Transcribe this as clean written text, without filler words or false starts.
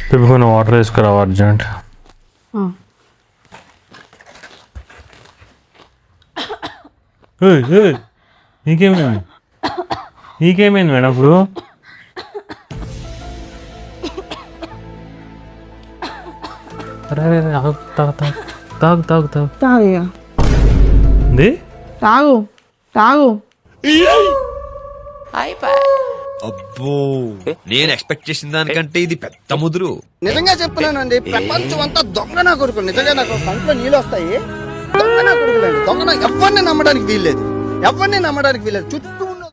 కొన్ని water వేసుకురావు urgent. నీకేమైంది నీకేమైంది మేడం ఇప్పుడు? అరే తాగు తాగు తాగు తాగు తాగు తాగు తాగు తాగు. అబ్బో, నేను ఎక్స్పెక్ట్ చేసిన దానికంటే ఇది పెద్ద ముదురు. నిజంగా చెప్తున్నానండి, ప్రపంచం అంతా దొంగ నా కొడుకులు. నిజంగా నాకు కంట్లో నీళ్ళు వస్తాయి. దొంగ నా కొడుకులండి, దొంగ. ఎవరిని నమ్మడానికి వీల్లేదు, ఎవరిని నమ్మడానికి వీల్లేదు. చుట్టూ ఉన్న